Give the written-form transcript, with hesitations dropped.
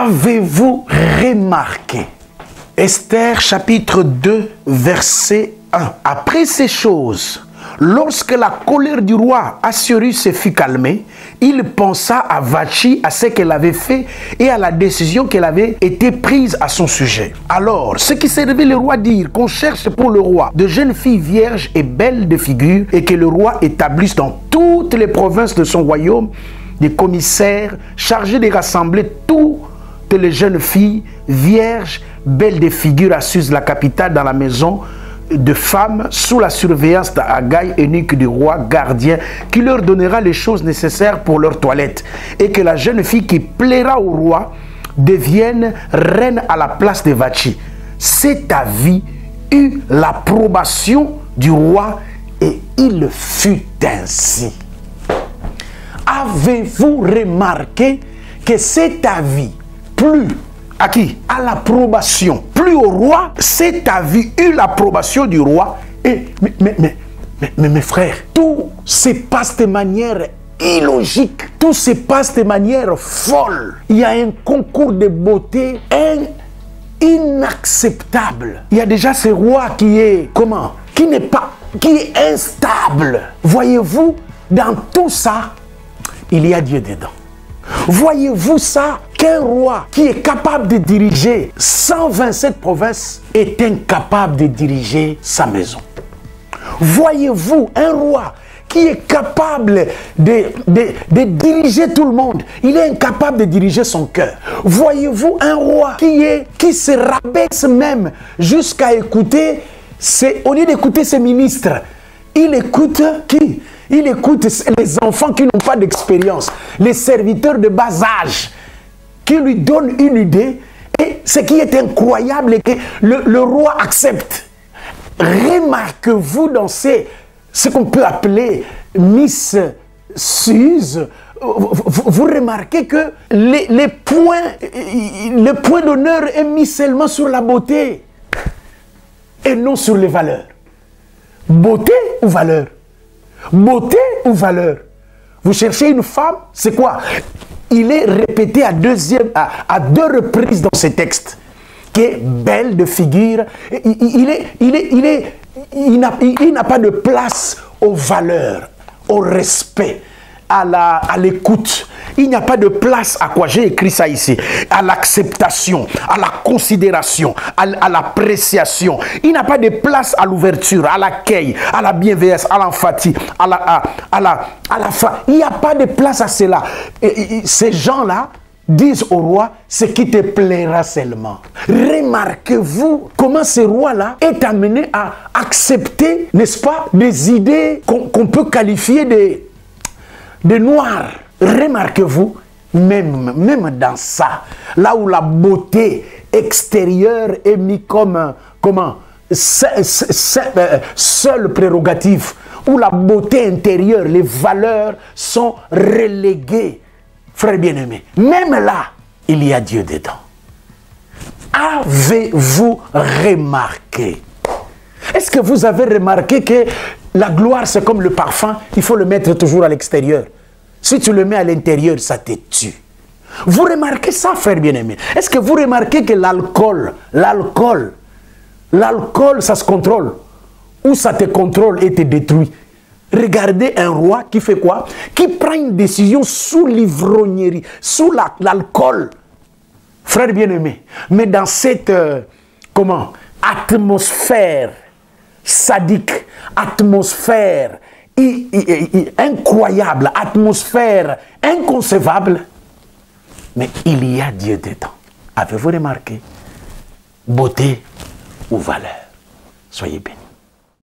Avez-vous remarqué? Esther chapitre 2 verset 1. Après ces choses, lorsque la colère du roi Assuérus se fut calmée, il pensa à Vachi, à ce qu'elle avait fait et à la décision qu'elle avait été prise à son sujet. Alors, ce qui servait le roi dire qu'on cherche pour le roi de jeunes filles vierges et belles de figure et que le roi établisse dans toutes les provinces de son royaume des commissaires chargés de rassembler toutes les jeunes filles vierges, belles de figure à Suse, la capitale, dans la maison de femmes sous la surveillance d'Agaï, eunuque du roi, gardien, qui leur donnera les choses nécessaires pour leur toilette, et que la jeune fille qui plaira au roi devienne reine à la place de Vachi. Cet avis eut l'approbation du roi et il fut ainsi. Avez-vous remarqué que cet avis plut à qui? À l'approbation. Plus au roi, cet avis eut l'approbation du roi. Et, mais mes frères, tout se passe de manière illogique. Tout se passe de manière folle. Il y a un concours de beauté inacceptable. Il y a déjà ce roi qui est, comment? Qui est instable. Voyez-vous, dans tout ça, il y a Dieu dedans. Voyez-vous ça, qu'un roi qui est capable de diriger 127 provinces est incapable de diriger sa maison. Voyez-vous un roi qui est capable de diriger tout le monde, il est incapable de diriger son cœur. Voyez-vous un roi qui se rabaisse même jusqu'à écouter, au lieu d'écouter ses ministres, il écoute qui? Il écoute les enfants qui n'ont pas d'expérience, les serviteurs de bas âge, qui lui donnent une idée. Et ce qui est incroyable est que le roi accepte. Remarquez-vous dans ce qu'on peut appeler Miss Suse, vous remarquez que le point d'honneur est mis seulement sur la beauté et non sur les valeurs. Beauté ou valeur? Beauté ou valeur? Vous cherchez une femme, c'est quoi? Il est répété à deux reprises dans ce texte, qui est belle de figure. Il n'a pas de place aux valeurs, au respect, à l'écoute. Il n'y a pas de place à quoi? J'ai écrit ça ici. À l'acceptation, à la considération, à l'appréciation. Il n'a pas de place à l'ouverture, à l'accueil, à la bienveillance, à l'empathie, à la fin. Il n'y a pas de place à cela. Et ces gens-là disent au roi ce qui te plaira seulement. Remarquez-vous comment ce roi-là est amené à accepter, n'est-ce pas, des idées qu'on peut qualifier de noires. Remarquez-vous, même dans ça, là où la beauté extérieure est mise comme, seule prérogative, où la beauté intérieure, les valeurs sont reléguées. Frères bien-aimés, même là, il y a Dieu dedans. Avez-vous remarqué? Est-ce que vous avez remarqué que la gloire, c'est comme le parfum, il faut le mettre toujours à l'extérieur. Si tu le mets à l'intérieur, ça te tue. Vous remarquez ça, frère bien-aimé? Est-ce que vous remarquez que l'alcool, ça se contrôle? Ou ça te contrôle et te détruit? Regardez un roi qui fait quoi? Qui prend une décision sous l'ivrognerie, sous l'alcool. Frère bien-aimé, mais dans cette atmosphère sadique, atmosphère incroyable, atmosphère inconcevable, mais il y a Dieu dedans. Avez-vous remarqué? Beauté ou valeur? Soyez bénis.